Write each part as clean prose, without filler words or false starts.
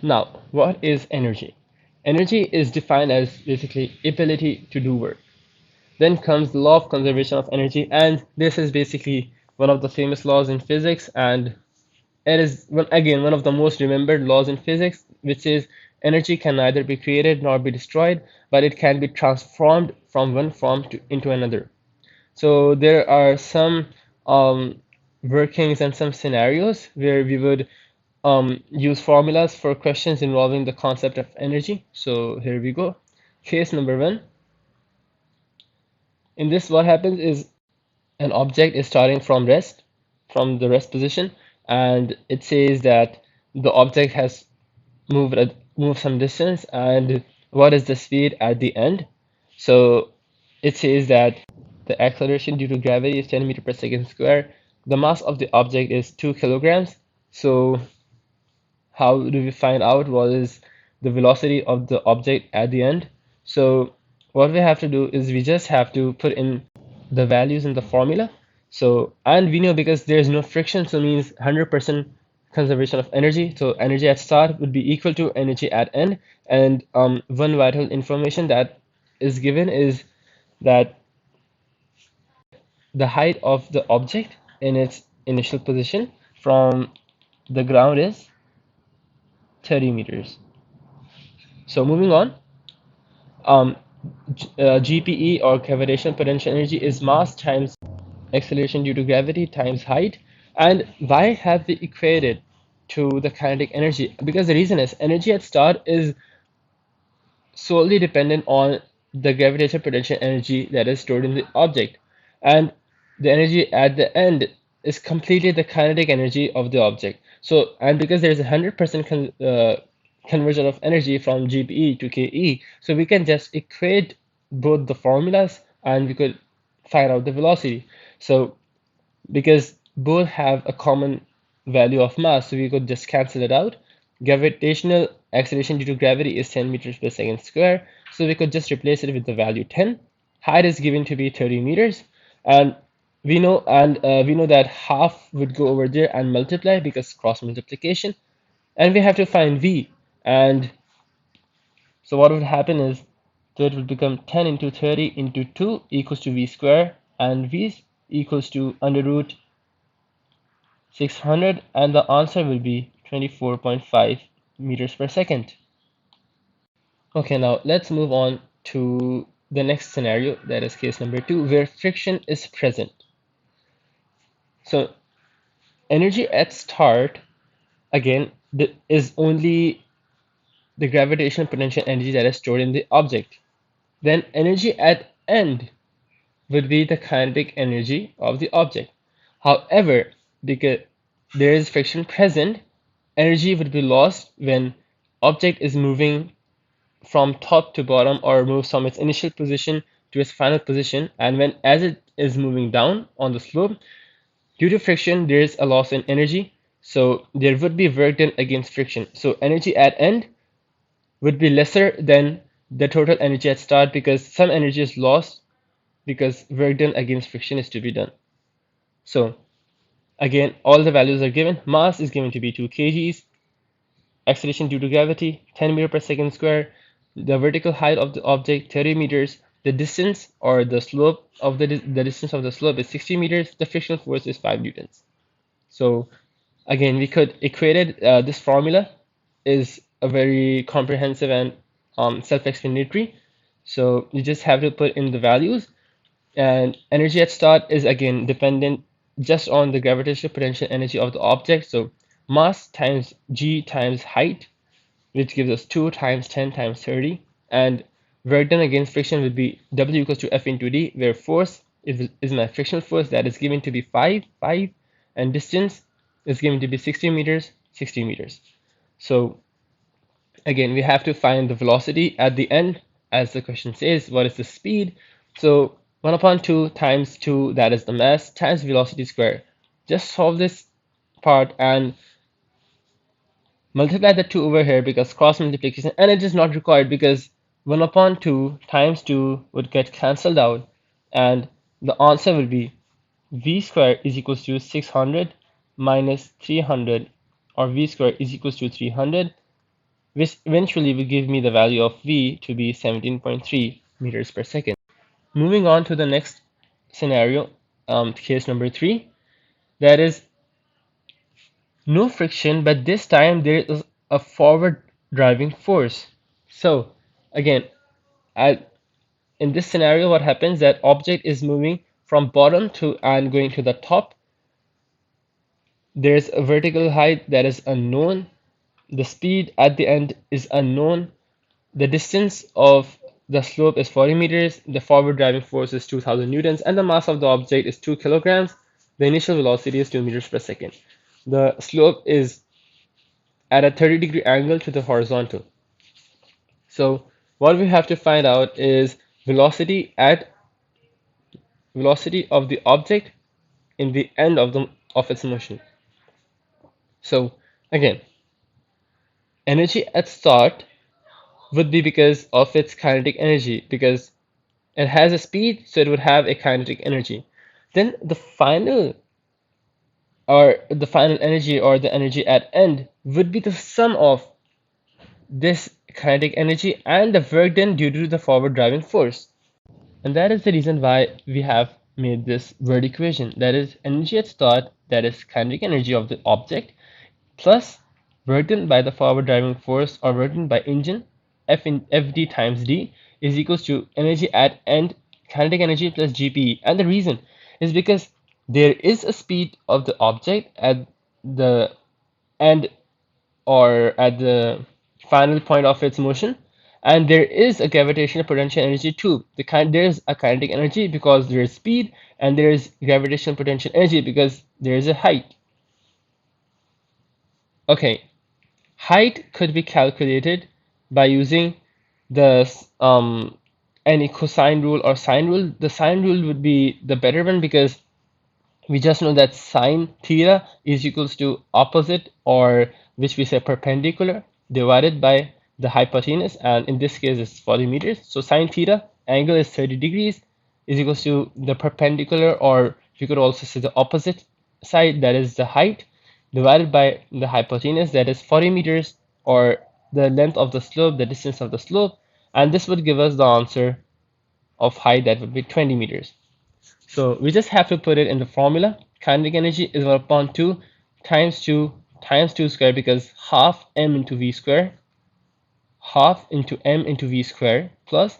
Now, what is energy? Energy is defined as basically ability to do work. Then comes the law of conservation of energy, and this is basically one of the famous laws in physics, and it is again one of the most remembered laws in physics, which is energy can neither be created nor be destroyed, but it can be transformed from one form into another. So there are some um, workings and some scenarios where we would use formulas for questions involving the concept of energy. So here we go. Case number one. In this, what happens is an object is starting from the rest position, and it says that the object has moved some distance, and what is the speed at the end. So it says that the acceleration due to gravity is 10 meter per second square. The mass of the object is 2 kilograms. So how do we find out what is the velocity of the object at the end? So what we have to do is we just have to put in the values in the formula. So, and we know because there's no friction, so means 100% conservation of energy. So energy at start would be equal to energy at end. And one vital information that is given is that the height of the object in its initial position from the ground is 30 meters. So moving on, um, GPE or gravitational potential energy is mass times acceleration due to gravity times height. And why have we equated to the kinetic energy? Because the reason is energy at start is solely dependent on the gravitational potential energy that is stored in the object, and the energy at the end is completely the kinetic energy of the object. So, and because there is 100% conversion of energy from GPE to KE, so we can just equate both the formulas and we could find out the velocity. So because both have a common value of mass, so we could just cancel it out. Gravitational acceleration due to gravity is 10 meters per second square, so we could just replace it with the value 10. Height is given to be 30 meters, and we know that half would go over there and multiply because cross multiplication, and we have to find v. And so what would happen is that it will become 10 into 30 into 2 equals to v square, and v equals to under root 600, and the answer will be 24.5 meters per second. Okay, now let's move on to the next scenario, that is case number 2, where friction is present. So energy at start, again, is only the gravitational potential energy that is stored in the object. Then energy at end would be the kinetic energy of the object. However, because there is friction present, energy would be lost when object is moving from top to bottom or moves from its initial position to its final position, and when as it is moving down on the slope, due to friction there is a loss in energy, so there would be work done against friction. So energy at end would be lesser than the total energy at start because some energy is lost because work done against friction is to be done. So again, all the values are given. Mass is given to be 2 kgs, acceleration due to gravity 10 meter per second square, the vertical height of the object 30 meters, the distance or the slope of the distance of the slope is 60 meters, the frictional force is 5 newtons. So again, we could equate it. This formula is a very comprehensive and self-explanatory. So you just have to put in the values, and energy at start is again dependent just on the gravitational potential energy of the object. So mass times g times height, which gives us 2 times 10 times 30. And work done against friction would be W equals to F into D, where force is my frictional force that is given to be 5, and distance is given to be 60 meters, 60 meters. So again, we have to find the velocity at the end, as the question says, what is the speed? So 1 upon 2 times 2, that is the mass, times velocity square. Just solve this part and multiply the 2 over here because cross multiplication, and it is not required because 1 upon 2 times 2 would get cancelled out, and the answer will be v square is equals to 600 minus 300, or v square is equals to 300 which eventually will give me the value of V to be 17.3 meters per second. Moving on to the next scenario, case number 3, that is no friction, but this time there is a forward driving force. So again, in this scenario, what happens that object is moving from bottom to and going to the top. There's a vertical height that is unknown. The speed at the end is unknown. The distance of the slope is 40 meters. The forward driving force is 2000 newtons, and the mass of the object is 2 kilograms. The initial velocity is 2 meters per second. The slope is at a 30-degree angle to the horizontal. So what we have to find out is velocity of the object in the end of its motion. So again, energy at start would be because of its kinetic energy, because it has a speed, so it would have a kinetic energy. Then the final energy, or the energy at end, would be the sum of this kinetic energy and the work done due to the forward driving force. And that is the reason why we have made this word equation. That is energy at start, that is kinetic energy of the object, plus work done by the forward driving force or work done by engine, Fd times d, is equals to energy at end, kinetic energy plus gpe. And the reason is because there is a speed of the object at the end, or at the final point of its motion, and there is a gravitational potential energy too. There is a kinetic energy because there is speed, and there is gravitational potential energy because there is a height. Okay, height could be calculated by using the any cosine rule or sine rule. The sine rule would be the better one, because we just know that sine theta is equals to opposite, or which we say perpendicular, divided by the hypotenuse, and in this case it's 40 meters. So sine theta angle is 30 degrees is equals to the perpendicular, or you could also say the opposite side, that is the height, divided by the hypotenuse, that is 40 meters, or the length of the slope, the distance of the slope, and this would give us the answer of height, that would be 20 meters. So we just have to put it in the formula. Kinetic energy is 1 upon 2 times 2 times 2 square, because half m into v square, half into m into v square, plus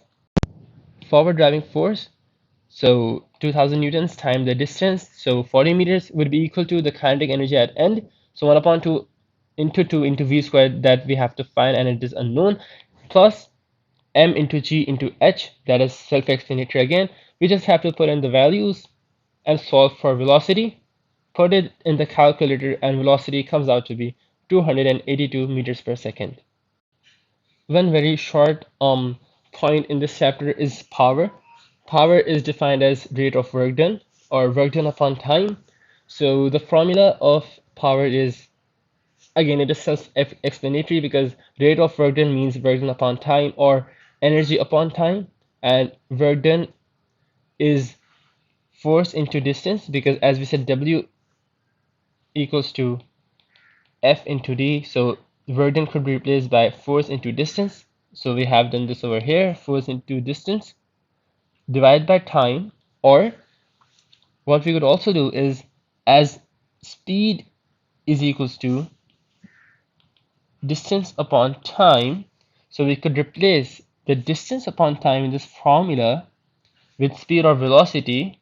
forward driving force, so 2000 newtons times the distance, so 40 meters, would be equal to the kinetic energy at end. So 1 upon 2 into v squared, that we have to find, and it is unknown, plus m into g into h, that is self-explanatory again. We just have to put in the values and solve for velocity. Put it in the calculator, and velocity comes out to be 282 meters per second. One very short point in this chapter is power. Power is defined as rate of work done, or work done upon time. So the formula of power is, again, it is self-explanatory, because rate of work done means work done upon time, or energy upon time, and work done is force into distance, because as we said, W equals to F into D, so work done could be replaced by force into distance. So we have done this over here, force into distance divided by time, or what we could also do is, as speed is equals to distance upon time, so we could replace the distance upon time in this formula with speed or velocity.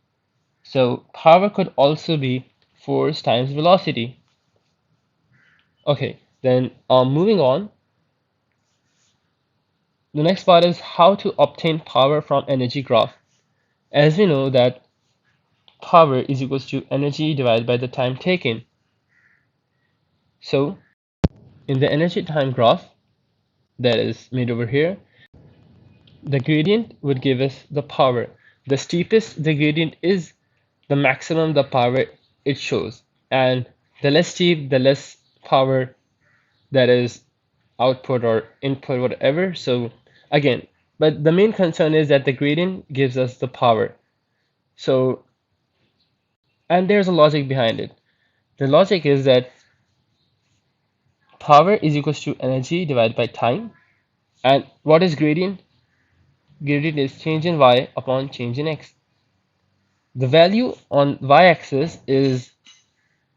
So power could also be force times velocity. Okay, then moving on, the next part is how to obtain power from energy graph. As we know that power is equals to energy divided by the time taken. So in the energy time graph that is made over here, the gradient would give us the power. The steepest the gradient is, the maximum the power it shows, and the less steep, the less power, that is output or input, whatever. So again, but the main concern is that the gradient gives us the power. So, and there's a logic behind it. The logic is that power is equals to energy divided by time. And what is gradient? Gradient is change in y upon change in x. The value on y-axis is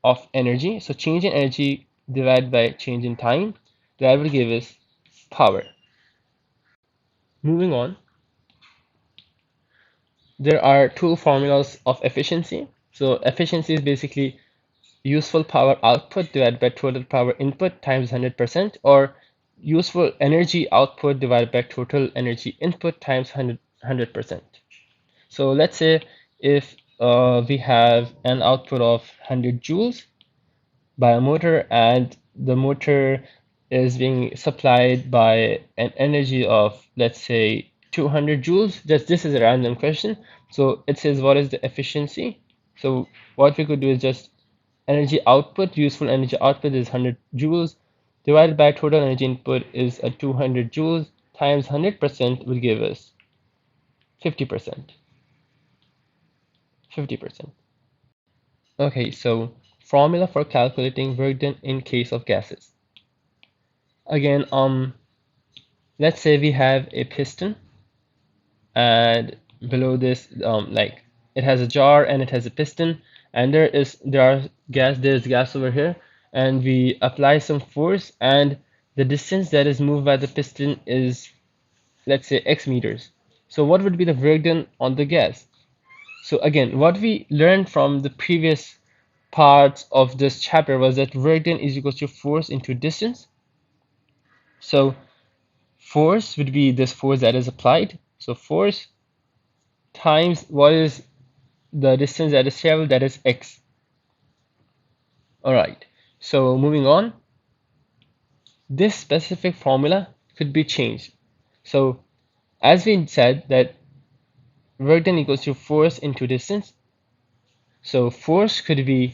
of energy, so change in energy divided by change in time, that will give us power. Moving on, there are two formulas of efficiency. So efficiency is basically useful power output divided by total power input times 100%, or useful energy output divided by total energy input times 100%. So let's say if we have an output of 100 joules by a motor, and the motor is being supplied by an energy of, let's say, 200 joules. Just this is a random question, so it says what is the efficiency. So what we could do is just energy output, useful energy output is 100 joules divided by total energy input is a 200 joules times 100% will give us 50%. 50%. Okay, so formula for calculating work done in case of gases. Again, let's say we have a piston, and below this, like it has a jar and it has a piston, and there's gas over here, and we apply some force, and the distance that is moved by the piston is, let's say, x meters. So what would be the work done on the gas? So again, what we learned from the previous parts of this chapter was that work done is equal to force into distance. So force would be this force that is applied. So force times what is the distance that is traveled, that is x. Alright, so moving on, this specific formula could be changed. So as we said that work done equals to force into distance, so force could be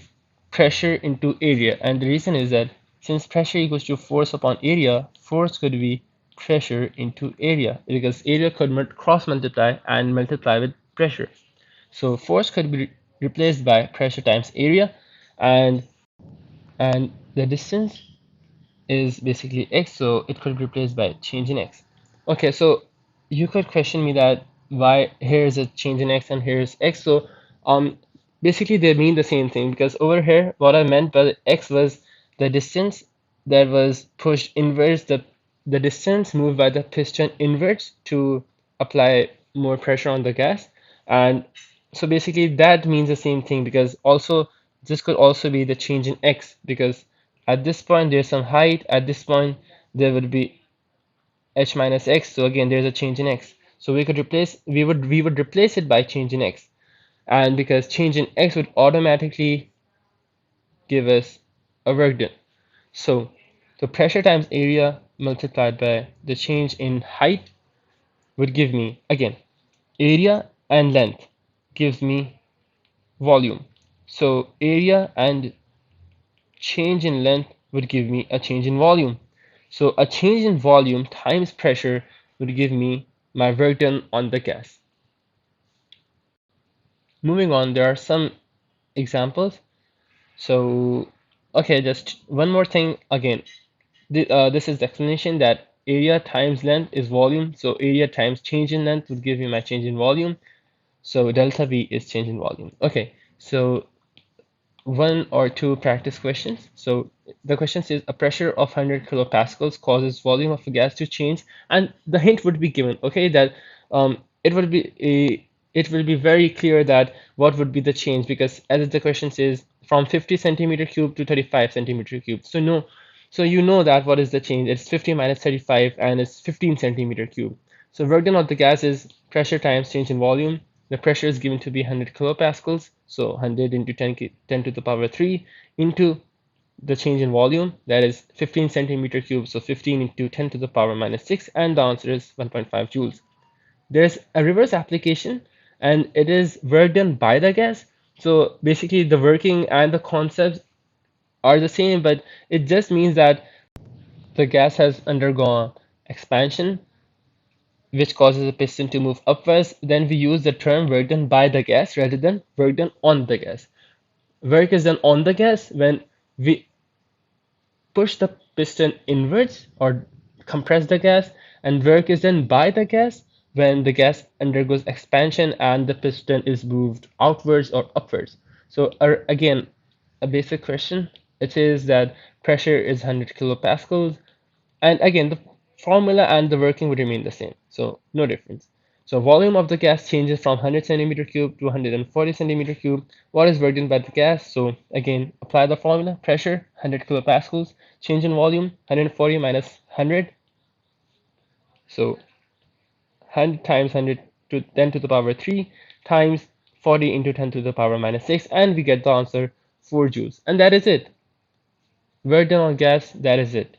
pressure into area, and the reason is that since pressure equals to force upon area, force could be pressure into area, because area could cross multiply and multiply with pressure. So force could be replaced by pressure times area, and the distance is basically x, so it could be replaced by change in x. Okay, so you could question me that why here is a change in x and here is x. So basically they mean the same thing, because over here what I meant by x was the distance that was pushed inwards, the distance moved by the piston inwards to apply more pressure on the gas. And so basically that means the same thing, because also this could also be the change in x, because at this point there's some height, at this point there would be h minus x, so again there's a change in x. So we would replace it by change in x, and because change in x would automatically give us a work done. So the pressure times area multiplied by the change in height would give me, again, area and length gives me volume. So area and change in length would give me a change in volume. So a change in volume times pressure would give me my work done on the gas. Moving on, there are some examples. So, okay, just one more thing again. This is the explanation that area times length is volume. So area times change in length would give me my change in volume. So delta V is change in volume. Okay, so one or two practice questions. So the question says a pressure of 100 kilopascals causes volume of a gas to change, and the hint would be given. Okay, that it will be very clear that what would be the change, because as the question says from 50 centimeter cube to 35 centimeter cube. So no, so you know that what is the change? It's 50 minus 35, and it's 15 centimeter cube. So work done on the gas is pressure times change in volume. The pressure is given to be 100 kilopascals, so 100 into 10 to the power 3 into the change in volume, that is 15 centimeter cube, so 15 into 10 to the power minus 6, and the answer is 1.5 joules. There's a reverse application, and it is work done by the gas. So basically the working and the concepts are the same, but it just means that the gas has undergone expansion, which causes the piston to move upwards. Then we use the term work done by the gas rather than work done on the gas. Work is done on the gas when we push the piston inwards or compress the gas, and work is done by the gas when the gas undergoes expansion and the piston is moved outwards or upwards. So again, a basic question. It says that pressure is 100 kilopascals, and again, the formula and the working would remain the same, so no difference. So volume of the gas changes from 100 centimeter cube to 140 centimeter cube. What is worked in by the gas? So again, apply the formula. Pressure 100 kilopascals, change in volume 140 minus 100. So 100 times 100 to 10 to the power 3 times 40 into 10 to the power minus 6, and we get the answer 4 joules. And that is it. Work done on gas, that is it.